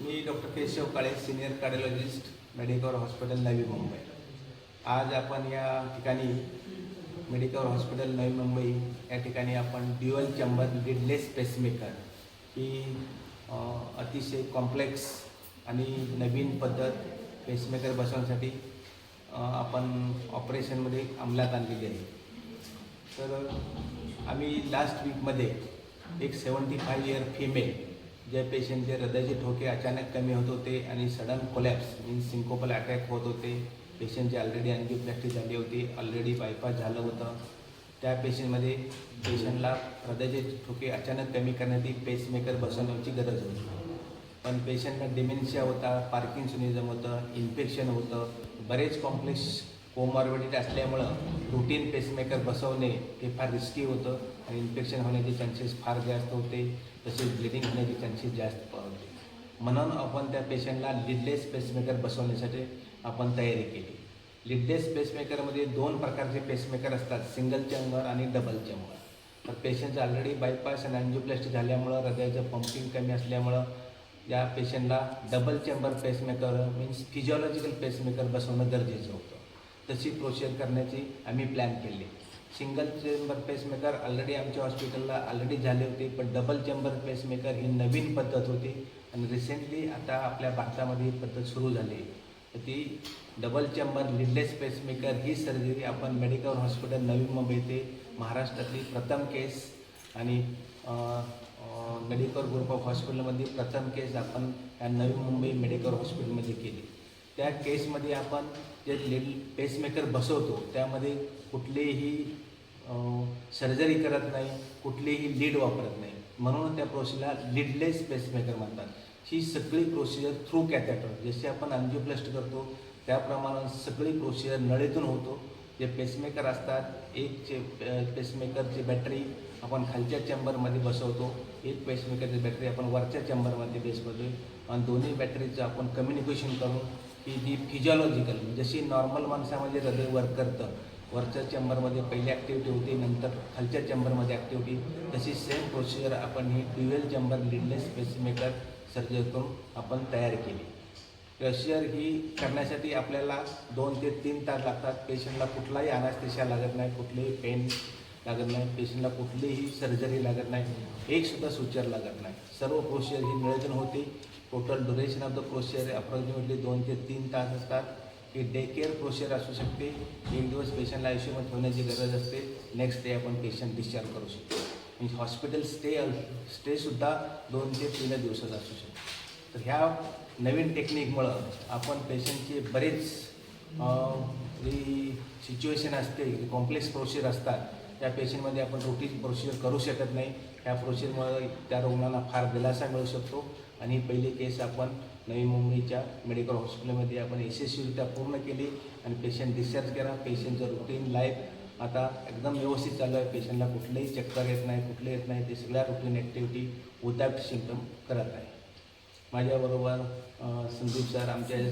मी doctor Keshav काळे, senior cardiologist, medical hospital Navi Mumbai. आज आपण या ठिकाणी मेडिकल हॉस्पिटल नवी मुंबई या ठिकाणी आपण ड्युअल चेंबर लीडलेस पेसमेकर ही अतिशय कॉम्प्लेक्स आणि नवीन पद्धत पेसमेकर बसवण्यासाठी आपण ऑपरेशनमध्ये अंमलात आणलेली आहे. तर आम्ही लास्ट वीकमध्ये एक 75 इयर फिमेल ज्या पेशंटचे हृदयाचे ठोके अचानक कमी होत होते आणि सडन कोलॅप्स मीन्स सिंकोपल अटॅक होत होते, पेशंटची ऑलरेडी अँजिओप्लास्टी झाली होती, ऑलरेडी बायपास झालं होतं, त्या पेशंटमध्ये पेशंटला हृदयाचे ठोके अचानक कमी करण्यासाठी पेसमेकर बसवण्याची गरज होती. पण पेशंटला डिमेन्शिया होता, पार्किन्सनिझम होतं, इन्फेक्शन होतं, बरेच कॉम्प्लेक्स कोमॉर्बिडिटी असल्यामुळं रूटीन पेसमेकर बसवणे हे फार रिस्की होतं आणि इन्फेक्शन होण्याचे चान्सेस फार जास्त होते, तसेच ब्लिडिंग होण्याचे चान्सेस जास्त होते. म्हणून आपण त्या पेशंटला लीडलेस पेसमेकर बसवण्यासाठी आपण तयारी केली. लीडलेस पेसमेकरमध्ये 2 प्रकारचे पेसमेकर असतात, सिंगल चेंबर आणि डबल चेंबर. तर पेशंटचं ऑलरेडी बायपास आणि अँजिओप्लास्टी झाल्यामुळं हृदयाचं पंपिंग कमी असल्यामुळं या पेशंटला double chamber pacemaker means physiological pacemaker बसवणं गरजेचं होतं. तशी प्रोसिजर करण्याची आम्ही प्लॅन केली. सिंगल चेंबर पेसमेकर ऑलरेडी आमच्या हॉस्पिटलला ऑलरेडी झाले होते, पण डबल चेंबर पेसमेकर ही नवीन पद्धत होती आणि रिसेंटली आता आपल्या भारतामध्ये ही पद्धत सुरू झाली. तर ती डबल चेंबर लीडलेस पेसमेकर ही सर्जरी आपण मेडिकल हॉस्पिटल नवी मुंबई येथे महाराष्ट्रातली प्रथम केस आणि मेडिकल ग्रुप ऑफ हॉस्पिटलमध्ये प्रथम केस आपण या नवी मुंबई मेडिकल हॉस्पिटलमध्ये केली. त्या केसमध्ये आपण जे पेसमेकर बसवतो त्यामध्ये कुठलीही सर्जरी करत नाही, कुठलीही लीड वापरत नाही, म्हणून त्या प्रोसिजरला लीडलेस पेसमेकर म्हणतात. ही सगळी प्रोसिजर थ्रू कॅथेटर, जशी आपण अँजिओप्लास्टी करतो त्याप्रमाणे सगळी प्रोसिजर नळीतून होतो. जे पेसमेकर असतात, एक पेसमेकरची बॅटरी आपण खालच्या चेंबरमध्ये बसवतो, एक पेसमेकरची बॅटरी आपण वरच्या चेंबरमध्ये बसवतो आणि दोन्ही बॅटरीचं आपण कम्युनिकेशन करून ही जी फिजिओलॉजिकल जशी नॉर्मल माणसामध्ये हृदय वर्क करतं, वरच्या चेंबरमध्ये पहिली ॲक्टिव्हिटी होती, नंतर खालच्या चेंबरमध्ये ॲक्टिव्हिटी, तशी सेम प्रोसिजर आपण ही dual chamber leadless pacemaker surgery करून आपण तयार केली. प्रोसिजर ही करण्यासाठी आपल्याला 2 ते 3 तास लागतात. पेशंटला कुठलाही अनास्थेशिया लागत नाही, कुठलीही पेन लागत नाही, पेशंटला कुठलीही सर्जरी लागत नाही, एकसुद्धा सुचर लागत नाही. सर्व प्रोसिजर ही नियोजन होती. Total duration of the procedure approximately 2 ते 3 तास असतात. ही डे केअर प्रोसिजर असू शकते. एक दिवस पेशंटला आयसीयूमध्ये ठेवण्याची गरज असते, नेक्स्ट डे आपण पेशंट डिस्चार्ज करू शकतो. म्हणजे हॉस्पिटल स्टेसुद्धा 2 ते 3 दिवसाचा असू शकतो. तर ह्या नवीन टेक्निकमुळं आपण पेशंटचे बरेच जी सिच्युएशन असते, कॉम्प्लेक्स प्रोसिजर असतात, त्या पेशंटमध्ये आपण रूटीन प्रोसिजर करू शकत नाही. ह्या प्रोसिजरमुळे त्या रुग्णांना फार दिलासा मिळू शकतो आणि पहिली केस आपण नवी मुंबईच्या मेडिकल हॉस्पिटलमध्ये आपण यशस्वीरित्या पूर्ण केली आणि पेशंट डिस्चार्ज केला. पेशंटचं रुटीन लाईफ आता एकदम व्यवस्थित चालू आहे. पेशंटला कुठलंही चक्कर येत नाही, कुठले येत नाही, ते सगळ्या रुटीन ॲक्टिव्हिटी विदाउट सिम्पटम करत आहे. माझ्याबरोबर संदीप सर आमचे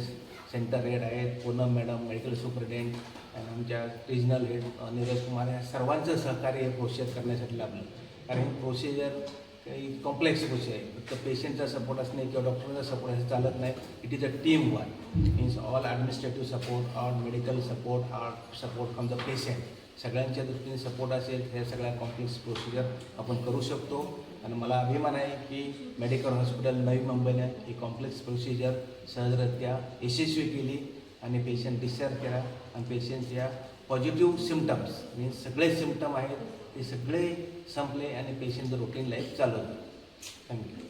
सेंटर हेड आहेत, पूनम मॅडम मेडिकल सुपरिटेंडेंट आणि आमच्या रिजनल हेड नीरज कुमार, या सर्वांचं सहकार्य हे प्रोसिजर करण्यासाठी लाभलं. कारण ही प्रोसिजर काही कॉम्प्लेक्स प्रोसिजर आहे. फक्त पेशंटचा सपोर्ट असणे किंवा डॉक्टरचा सपोर्ट असं चालत नाही. It is a team work, means all administrative support, all medical support, all support from the patient, सगळ्यांच्या दृष्टीने सपोर्ट असेल ह्या सगळ्या कॉम्प्लेक्स प्रोसिजर आपण करू शकतो. आणि मला अभिमान आहे की मेडिकल हॉस्पिटल नवी मुंबईने ही कॉम्प्लेक्स प्रोसिजर सहजरित्या यशस्वी केली आणि पेशंट डिस्चार्ज केला आणि पेशंटच्या पॉझिटिव्ह सिम्पटम्स मीन्स सगळे सिम्पटम आहेत ते सगळे संपले आणि पेशंटचं रुटीन लाईफ चालू होतं. थँक्यू.